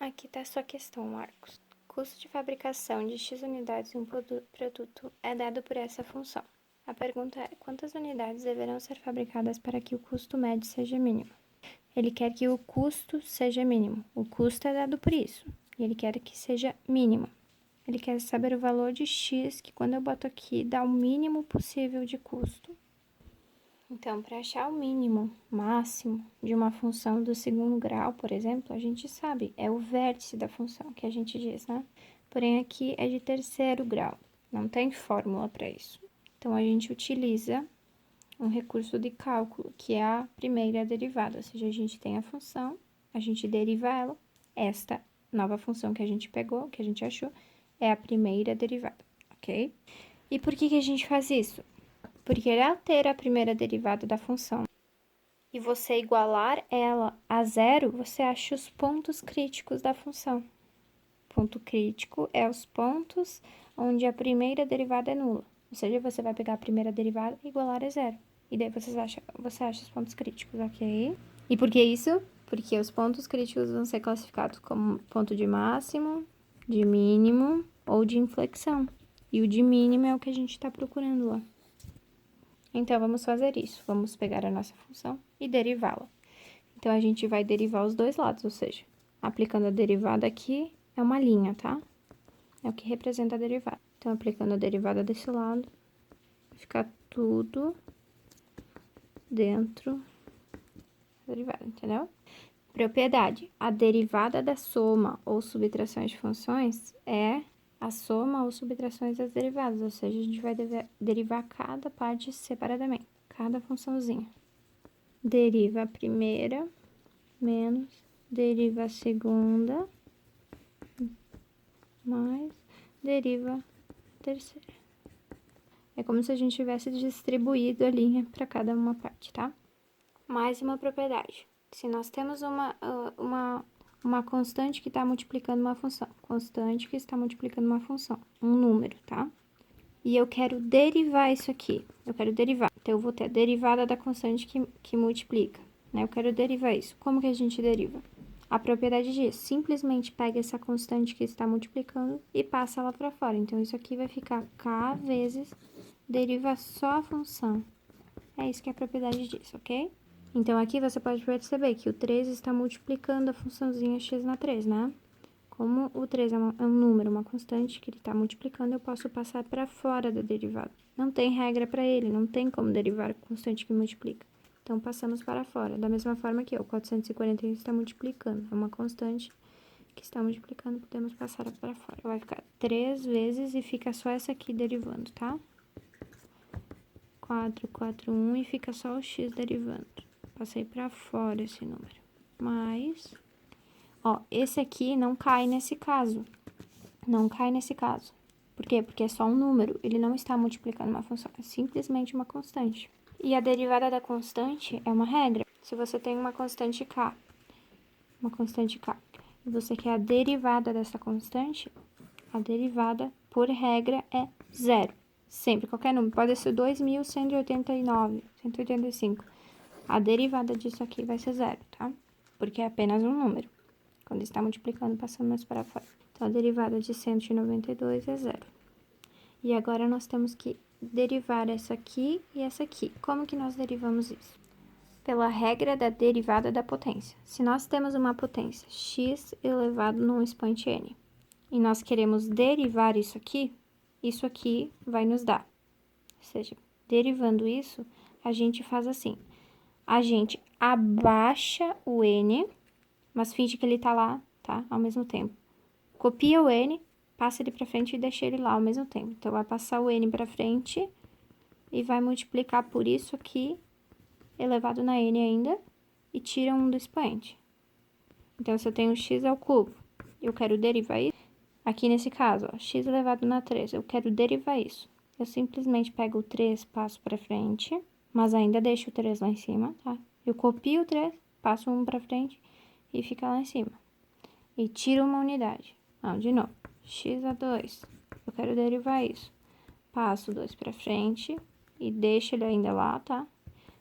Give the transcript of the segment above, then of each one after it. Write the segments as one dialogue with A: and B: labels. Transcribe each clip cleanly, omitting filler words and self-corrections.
A: Aqui está a sua questão, Marcos. Custo de fabricação de X unidades de um produto é dado por essa função. A pergunta é: quantas unidades deverão ser fabricadas para que o custo médio seja mínimo? Ele quer que o custo seja mínimo. O custo é dado por isso. E ele quer que seja mínimo. Ele quer saber o valor de X, que quando eu boto aqui, dá o mínimo possível de custo. Então, para achar o mínimo, máximo de uma função do segundo grau, por exemplo, a gente sabe, é o vértice da função que a gente diz, né? Porém, aqui é de terceiro grau, não tem fórmula para isso. Então, a gente utiliza um recurso de cálculo, que é a primeira derivada, ou seja, a gente tem a função, a gente deriva ela, esta nova função que a gente pegou, que a gente achou, é a primeira derivada, ok? E por que a gente faz isso? Porque ao ter a primeira derivada da função e você igualar ela a zero, você acha os pontos críticos da função. Ponto crítico é os pontos onde a primeira derivada é nula. Ou seja, você vai pegar a primeira derivada e igualar a zero. E daí você acha os pontos críticos, ok? E por que isso? Porque os pontos críticos vão ser classificados como ponto de máximo, de mínimo ou de inflexão. E o de mínimo é o que a gente está procurando lá. Então, vamos fazer isso. Vamos pegar a nossa função e derivá-la. Então, a gente vai derivar os dois lados, ou seja, aplicando a derivada aqui, é uma linha, tá? É o que representa a derivada. Então, aplicando a derivada desse lado, vai ficar tudo dentro da derivada, entendeu? Propriedade. A derivada da soma ou subtrações de funções é a soma ou subtrações das derivadas, ou seja, a gente vai derivar cada parte separadamente, cada funçãozinha. Deriva a primeira menos deriva a segunda mais deriva a terceira. É como se a gente tivesse distribuído a linha para cada uma parte, tá? Mais uma propriedade. Se nós temos uma constante que está multiplicando uma função, constante que está multiplicando uma função, um número, tá? E eu quero derivar isso aqui, eu quero derivar. Então, eu vou ter a derivada da constante que multiplica, né? Eu quero derivar isso. Como que a gente deriva? A propriedade diz, simplesmente pega essa constante que está multiplicando e passa ela para fora. Então, isso aqui vai ficar k vezes deriva só a função. É isso que a propriedade diz, ok? Então, aqui você pode perceber que o 3 está multiplicando a funçãozinha x na 3, né? Como o 3 é um número, uma constante que ele está multiplicando, eu posso passar para fora da derivada. Não tem regra para ele, não tem como derivar a constante que multiplica. Então, passamos para fora. Da mesma forma que o 441 está multiplicando. É uma constante que está multiplicando, podemos passar para fora. Vai ficar 3 vezes e fica só essa aqui derivando, tá? 441 e fica só o x derivando. Passei para fora esse número. Mais... Ó, esse aqui não cai nesse caso. Não cai nesse caso. Por quê? Porque é só um número. Ele não está multiplicando uma função. É simplesmente uma constante. E a derivada da constante é uma regra. Se você tem uma constante k, e você quer a derivada dessa constante, a derivada, por regra, é zero. Sempre, qualquer número. Pode ser 2.189, 185. A derivada disso aqui vai ser zero, tá? Porque é apenas um número. Quando está multiplicando, passamos para fora. Então, a derivada de 192 é zero. E agora, nós temos que derivar essa aqui e essa aqui. Como que nós derivamos isso? Pela regra da derivada da potência. Se nós temos uma potência x elevado num expoente n, e nós queremos derivar isso aqui vai nos dar. Ou seja, derivando isso, a gente faz assim. A gente abaixa o n, mas finge que ele tá lá, tá? Ao mesmo tempo. Copia o n, passa ele pra frente e deixa ele lá ao mesmo tempo. Então, vai passar o n pra frente e vai multiplicar por isso aqui, elevado na n ainda, e tira um do expoente. Então, se eu tenho x ao cubo, eu quero derivar isso. Aqui nesse caso, ó, x elevado na 3, eu quero derivar isso. Eu simplesmente pego o 3, passo pra frente, mas ainda deixo o 3 lá em cima, tá? Eu copio o 3, passo um pra frente e fica lá em cima. E tiro uma unidade. Não, de novo. X a 2. Eu quero derivar isso. Passo 2 pra frente e deixo ele ainda lá, tá?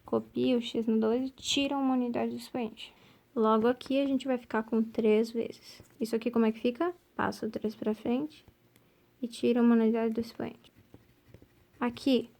A: Copio o x no 2 e tiro uma unidade do expoente. Logo aqui, a gente vai ficar com 3 vezes. Isso aqui como é que fica? Passa o 3 pra frente e tira uma unidade do expoente. Aqui,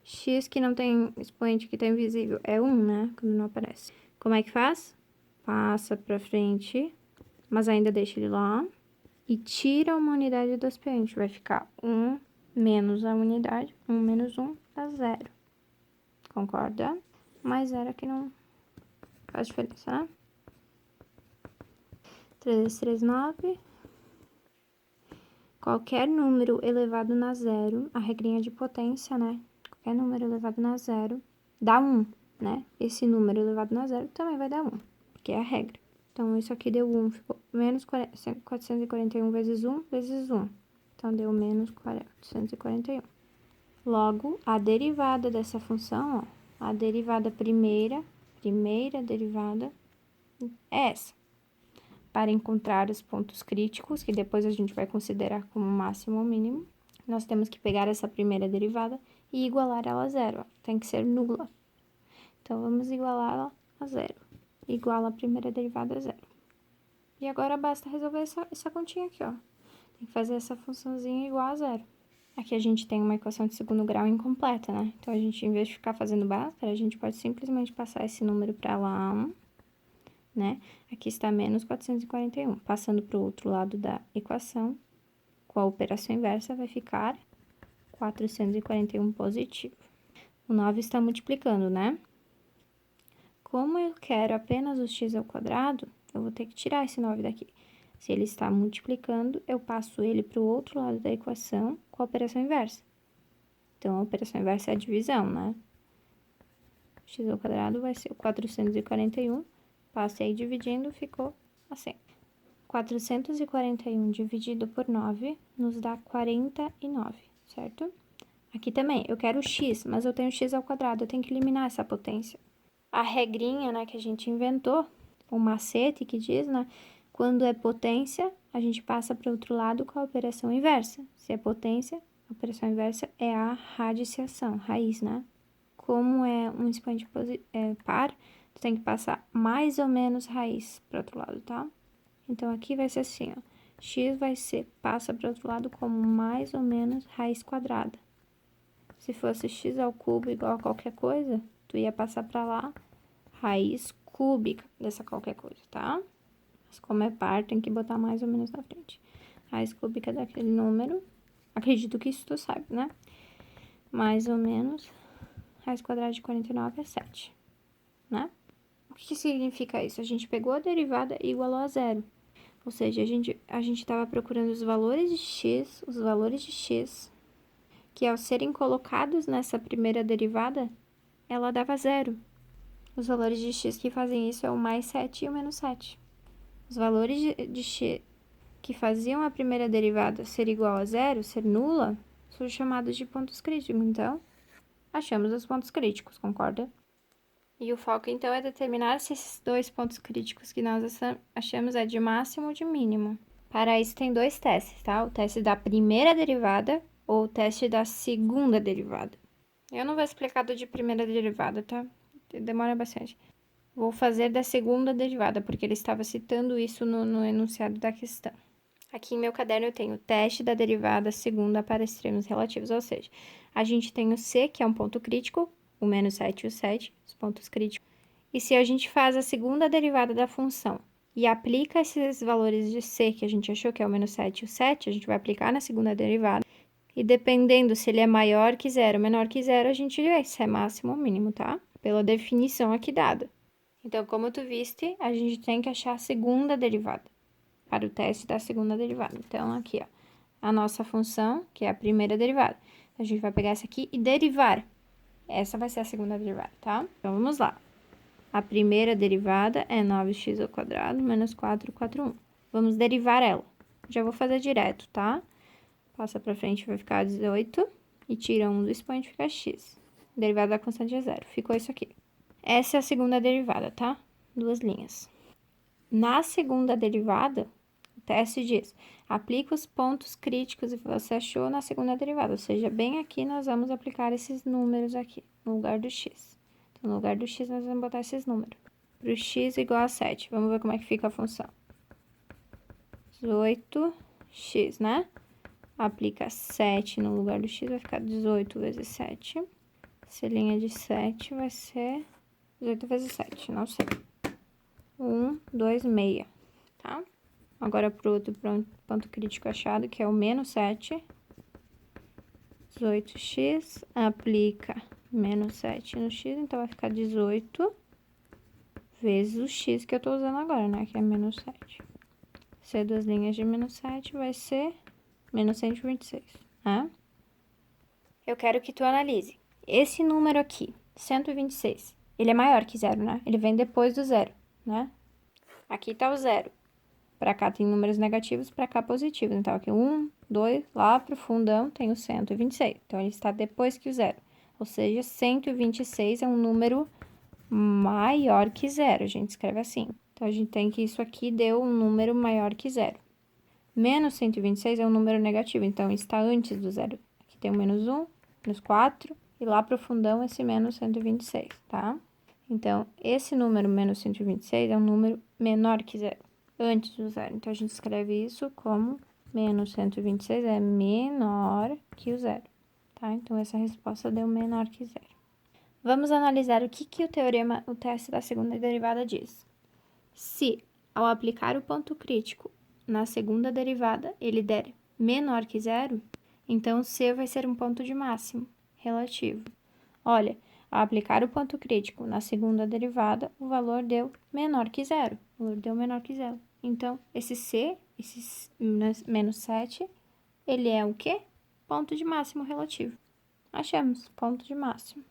A: x que não tem expoente, que tá invisível, é 1, né? Quando não aparece. Como é que faz? Passa pra frente, mas ainda deixa ele lá. E tira uma unidade do expoente. Vai ficar 1 menos a unidade. 1 menos 1 dá 0. Concorda? Mais 0 aqui não faz diferença, né? 3 vezes 3, 9. Qualquer número elevado na zero, a regrinha de potência, né? Qualquer número elevado na zero dá 1, né? Esse número elevado na zero também vai dar 1, porque é a regra. Então, isso aqui deu 1, ficou menos 441 vezes 1 vezes 1. Então, deu menos 441. Logo, a derivada dessa função, ó, a derivada primeira derivada é essa. Para encontrar os pontos críticos, que depois a gente vai considerar como máximo ou mínimo, nós temos que pegar essa primeira derivada e igualar ela a zero. Ó. Tem que ser nula. Então, vamos igualá-la a zero. Iguala a primeira derivada a zero. E agora basta resolver essa continha aqui, ó. Tem que fazer essa funçãozinha igual a zero. Aqui a gente tem uma equação de segundo grau incompleta, né? Então, a gente, em vez de ficar fazendo Bhaskara, a gente pode simplesmente passar esse número para lá, né? Aqui está menos 441. Passando para o outro lado da equação, com a operação inversa, vai ficar 441 positivo. O 9 está multiplicando, né? Como eu quero apenas o x ao quadrado, eu vou ter que tirar esse 9 daqui. Se ele está multiplicando, eu passo ele para o outro lado da equação com a operação inversa. Então, a operação inversa é a divisão, né? X ao quadrado vai ser o 441. Passei dividindo, ficou assim. 441 dividido por 9 nos dá 49, certo? Aqui também, eu quero x, mas eu tenho x ao quadrado, eu tenho que eliminar essa potência. A regrinha, né, que a gente inventou, o macete que diz, né, quando é potência, a gente passa para o outro lado com a operação inversa. Se é potência, a operação inversa é a radiciação, raiz, né? Como é um expoente par, tu tem que passar mais ou menos raiz para o outro lado, tá? Então, aqui vai ser assim, ó. X vai ser, passa para o outro lado como mais ou menos raiz quadrada. Se fosse x ao cubo igual a qualquer coisa, tu ia passar para lá raiz cúbica dessa qualquer coisa, tá? Mas como é par, tem que botar mais ou menos na frente. Raiz cúbica daquele número. Acredito que isso tu sabe, né? Mais ou menos. Raiz quadrada de 49 é 7, né? O que significa isso? A gente pegou a derivada e igualou a zero. Ou seja, a gente estava procurando os valores de x, que ao serem colocados nessa primeira derivada, ela dava zero. Os valores de x que fazem isso é o mais 7 e o menos 7. Os valores de x que faziam a primeira derivada ser igual a zero, ser nula, são chamados de pontos críticos. Então, achamos os pontos críticos, concorda? E o foco, então, é determinar se esses dois pontos críticos que nós achamos é de máximo ou de mínimo. Para isso, tem 2 testes, tá? O teste da primeira derivada ou o teste da segunda derivada. Eu não vou explicar do de primeira derivada, tá? Demora bastante. Vou fazer da segunda derivada, porque ele estava citando isso no enunciado da questão. Aqui em meu caderno eu tenho o teste da derivada segunda para extremos relativos, ou seja, a gente tem o C, que é um ponto crítico, o menos 7 e o 7, os pontos críticos. E se a gente faz a segunda derivada da função e aplica esses valores de C, que a gente achou que é o menos 7 e o 7, a gente vai aplicar na segunda derivada. E dependendo se ele é maior que zero ou menor que zero, a gente vê se é máximo ou mínimo, tá? Pela definição aqui dada. Então, como tu viste, a gente tem que achar a segunda derivada para o teste da segunda derivada. Então, aqui, ó, a nossa função, que é a primeira derivada. A gente vai pegar essa aqui e derivar. Essa vai ser a segunda derivada, tá? Então, vamos lá. A primeira derivada é 9x ao quadrado menos 441. Vamos derivar ela. Já vou fazer direto, tá? Passa pra frente, vai ficar 18. E tira 1 do expoente, fica x. Derivada da constante é zero. Ficou isso aqui. Essa é a segunda derivada, tá? 2 linhas. Na segunda derivada, o teste diz, aplica os pontos críticos que você achou na segunda derivada. Ou seja, bem aqui nós vamos aplicar esses números aqui, no lugar do x. Então, no lugar do x, nós vamos botar esses números. para o x igual a 7. Vamos ver como é que fica a função. 18x, né? Aplica 7 no lugar do x, vai ficar 18 vezes 7. Essa linha de 7 vai ser 18 vezes 7, não sei. 1, 2, meia, tá? Agora pro outro ponto crítico achado, que é o menos 7. 18x, aplica menos 7 no x, então vai ficar 18 vezes o x que eu tô usando agora, né? Que é menos 7. Se é duas linhas de menos 7, vai ser menos 126, né? Eu quero que tu analise. Esse número aqui, 126, ele é maior que zero, né? Ele vem depois do zero, né? Aqui tá o zero. Pra cá tem números negativos, pra cá positivos. Então, aqui 1, 2, lá pro fundão tem o 126. Então, ele está depois que o zero. Ou seja, 126 é um número maior que zero. A gente escreve assim. Então, a gente tem que isso aqui deu um número maior que zero. Menos 126 é um número negativo, então está antes do zero. Aqui tem o menos 1, menos 4, e lá pro fundão esse menos 126, tá? Então, esse número menos 126 é um número menor que zero, antes do zero. Então, a gente escreve isso como menos 126 é menor que o zero, tá? Então, essa resposta deu menor que zero. Vamos analisar o que o teste da segunda derivada diz. Se, ao aplicar o ponto crítico na segunda derivada, ele der menor que zero, então C vai ser um ponto de máximo relativo. Olha, ao aplicar o ponto crítico na segunda derivada, o valor deu menor que zero. O valor deu menor que zero. Então, esse C, esse menos 7, ele é o quê? Ponto de máximo relativo. Achamos, ponto de máximo.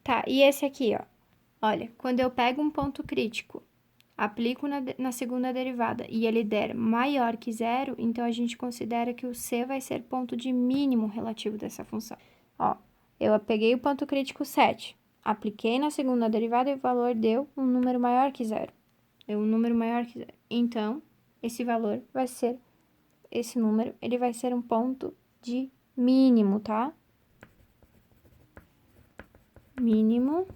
A: Tá, e esse aqui, ó. Olha, quando eu pego um ponto crítico, aplico na segunda derivada e ele der maior que zero, então a gente considera que o C vai ser ponto de mínimo relativo dessa função. Ó, eu peguei o ponto crítico 7, apliquei na segunda derivada e o valor deu um número maior que zero. Deu um número maior que zero. Então, esse valor vai ser, esse número, ele vai ser um ponto de mínimo, tá? Mínimo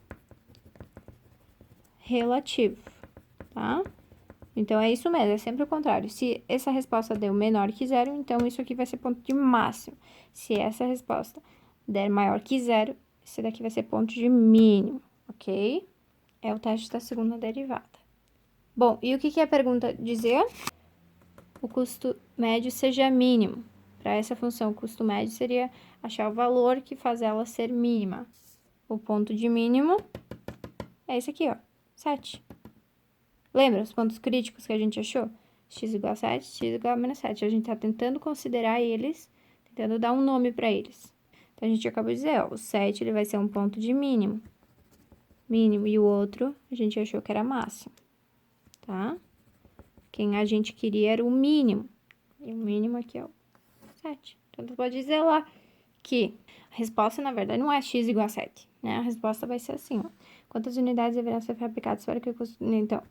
A: relativo, tá? Então, é isso mesmo, é sempre o contrário. Se essa resposta deu menor que zero, então isso aqui vai ser ponto de máximo. Se essa resposta der maior que zero, esse daqui vai ser ponto de mínimo, ok? É o teste da segunda derivada. Bom, e o que a pergunta dizia? O custo médio seja mínimo. Para essa função, o custo médio seria achar o valor que faz ela ser mínima. O ponto de mínimo é esse aqui, ó, 7. Lembra os pontos críticos que a gente achou? X igual a 7, x igual a menos 7. A gente tá tentando considerar eles, tentando dar um nome para eles. Então, a gente acabou de dizer, ó, o 7 ele vai ser um ponto de mínimo. Mínimo, e o outro a gente achou que era máximo, tá? Quem a gente queria era o mínimo. E o mínimo aqui é o 7. Então, tu pode dizer lá que a resposta, na verdade, não é x igual a 7, né? A resposta vai ser assim, ó. Quantas unidades deverão ser fabricadas para que o custo... Então,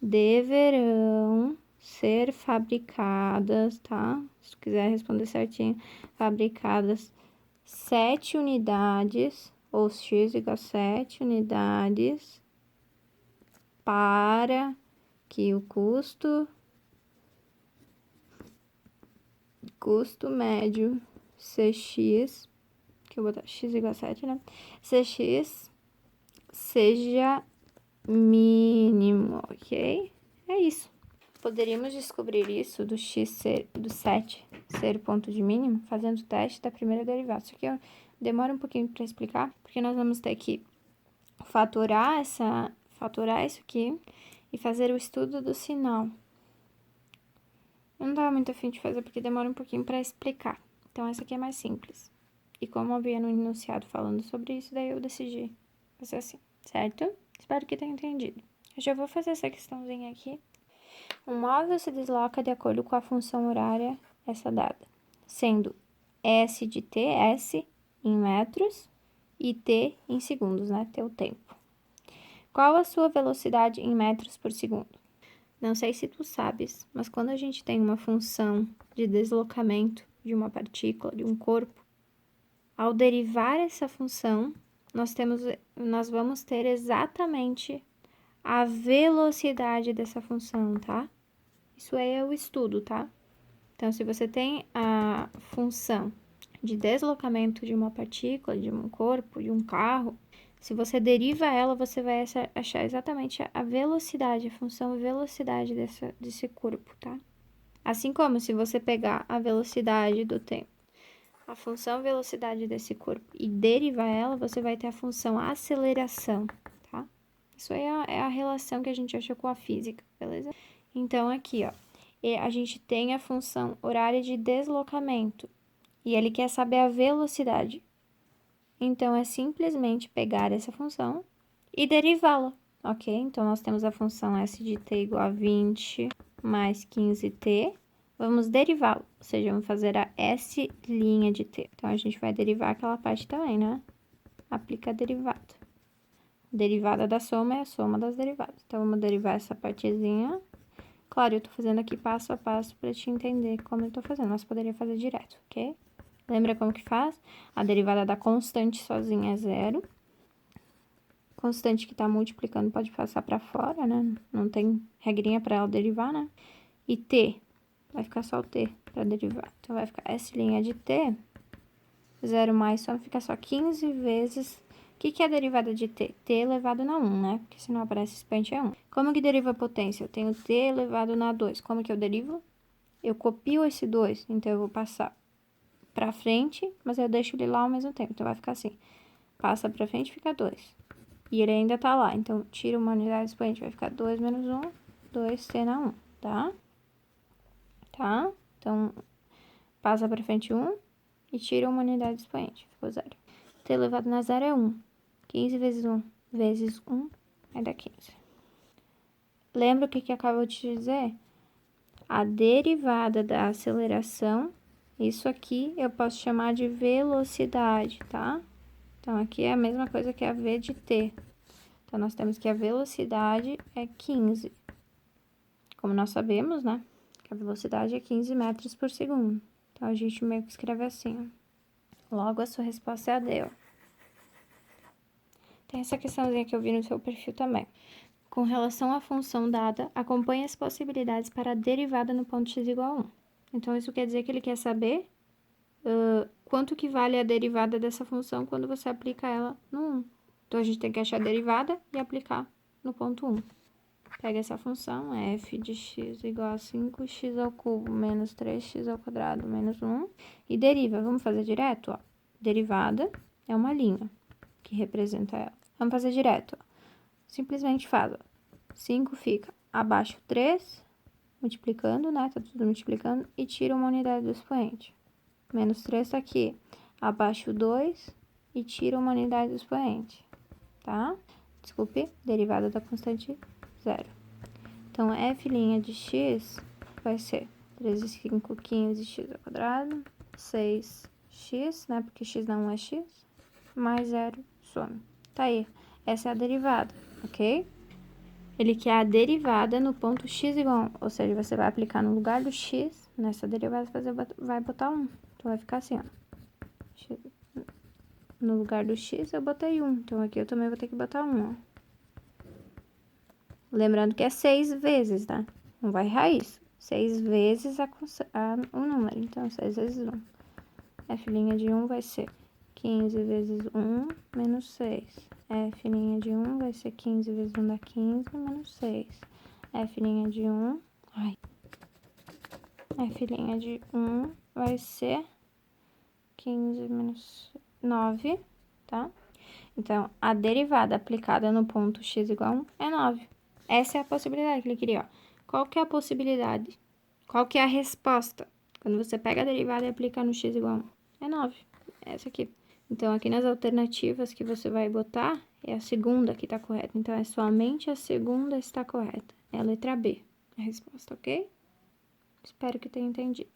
A: deverão ser fabricadas, tá? Se tu quiser responder certinho, fabricadas 7 unidades, ou x igual a 7 unidades, para que o custo médio Cx, que eu vou botar x igual a 7, né? Cx seja mínimo, ok? É isso. Poderíamos descobrir isso do x ser, do 7 ser o ponto de mínimo fazendo o teste da primeira derivada. Isso aqui demora um pouquinho para explicar, porque nós vamos ter que fatorar isso aqui e fazer o estudo do sinal. Eu não tava muito afim de fazer porque demora um pouquinho para explicar. Então, essa aqui é mais simples. E como eu havia no enunciado falando sobre isso, daí eu decidi fazer assim, certo? Espero que tenha entendido. Eu já vou fazer essa questãozinha aqui. Um móvel se desloca de acordo com a função horária essa dada, sendo S de t, S em metros, e t em segundos, né? T o tempo. Qual a sua velocidade em metros por segundo? Não sei se tu sabes, mas quando a gente tem uma função de deslocamento de uma partícula, de um corpo, ao derivar essa função, nós vamos ter exatamente a velocidade dessa função, tá? Isso aí é o estudo, tá? Então, se você tem a função de deslocamento de uma partícula, de um corpo, de um carro, se você deriva ela, você vai achar exatamente a velocidade, a função velocidade desse corpo, tá? Assim como se você pegar a velocidade do tempo, a função velocidade desse corpo e derivar ela, você vai ter a função aceleração, tá? Isso aí é a relação que a gente achou com a física, beleza? Então, aqui, ó, a gente tem a função horária de deslocamento e ele quer saber a velocidade. Então, é simplesmente pegar essa função e derivá-la, ok? Então, nós temos a função s de t igual a 20 mais 15t. Vamos derivá-lo, ou seja, vamos fazer a s' de t. Então, a gente vai derivar aquela parte também, né? Aplica a derivada. Derivada da soma é a soma das derivadas. Então, vamos derivar essa partezinha. Claro, eu tô fazendo aqui passo a passo para te entender como eu tô fazendo, mas poderia fazer direto, ok? Lembra como que faz? A derivada da constante sozinha é zero. Constante que tá multiplicando pode passar para fora, né? Não tem regrinha para ela derivar, né? E t, vai ficar só o t para derivar. Então, vai ficar s' de t, 0 mais, só fica só 15 vezes... O que é a derivada de t? T elevado na 1, né? Porque se não aparece expoente é 1. Como que deriva a potência? Eu tenho t elevado na 2. Como que eu derivo? Eu copio esse 2, então eu vou passar pra frente, mas eu deixo ele lá ao mesmo tempo. Então, vai ficar assim. Passa pra frente, fica 2. E ele ainda tá lá. Então, tira uma unidade expoente, vai ficar 2 menos 1, 2t na 1, tá? Tá? Então, passa pra frente 1 e tira uma unidade expoente. Ficou 0. T elevado na 0 é 1. 15 vezes 1 vezes 1 vai dar 15. Lembra o que acabou de te dizer? A derivada da aceleração, isso aqui eu posso chamar de velocidade, tá? Então, aqui é a mesma coisa que a v de t. Então, nós temos que a velocidade é 15. Como nós sabemos, né? Que a velocidade é 15 metros por segundo. Então, a gente meio que escreve assim, ó. Logo, a sua resposta é a D, ó. Tem essa questãozinha que eu vi no seu perfil também. Com relação à função dada, acompanhe as possibilidades para a derivada no ponto x igual a 1. Então, isso quer dizer que ele quer saber quanto que vale a derivada dessa função quando você aplica ela no 1. Então, a gente tem que achar a derivada e aplicar no ponto 1. Pega essa função, f de x igual a 5x ao cubo menos 3x ao quadrado menos 1, e deriva. Vamos fazer direto, ó. Derivada é uma linha que representa ela. Vamos fazer direto, ó. Simplesmente faz, ó. 5 fica abaixo 3, multiplicando, né? Tá tudo multiplicando, e tira uma unidade do expoente. Menos 3 tá aqui, abaixo 2, e tira uma unidade do expoente, tá? Desculpe, derivada da constante 0. Então, f' de x vai ser 3 e 5, 15x ao quadrado, 6x, né? Porque x não é x, mais 0, some. Tá aí, essa é a derivada, ok? Ele quer a derivada no ponto x igual a 1, ou seja, você vai aplicar no lugar do x, nessa derivada vai botar 1. Então, vai ficar assim, ó. No lugar do x, eu botei 1. Então, aqui eu também vou ter que botar 1, ó. Lembrando que é 6 vezes, tá? Não vai raiz. 6 vezes o número. Então, 6 vezes 1. F' de 1 vai ser 15 vezes 1 menos 6. F' de 1 vai ser 15 vezes 1 dá 15 menos 6. F' de 1... F' de 1 vai ser 15 menos 9, tá? Então, a derivada aplicada no ponto x igual a 1 é 9. Essa é a possibilidade que ele queria, ó. Qual que é a possibilidade? Qual que é a resposta? Quando você pega a derivada e aplica no x igual a 1. É 9. Essa aqui. Então, aqui nas alternativas que você vai botar, é a segunda que está correta. Então, é somente a segunda está correta. É a letra B, a resposta, ok? Espero que tenha entendido.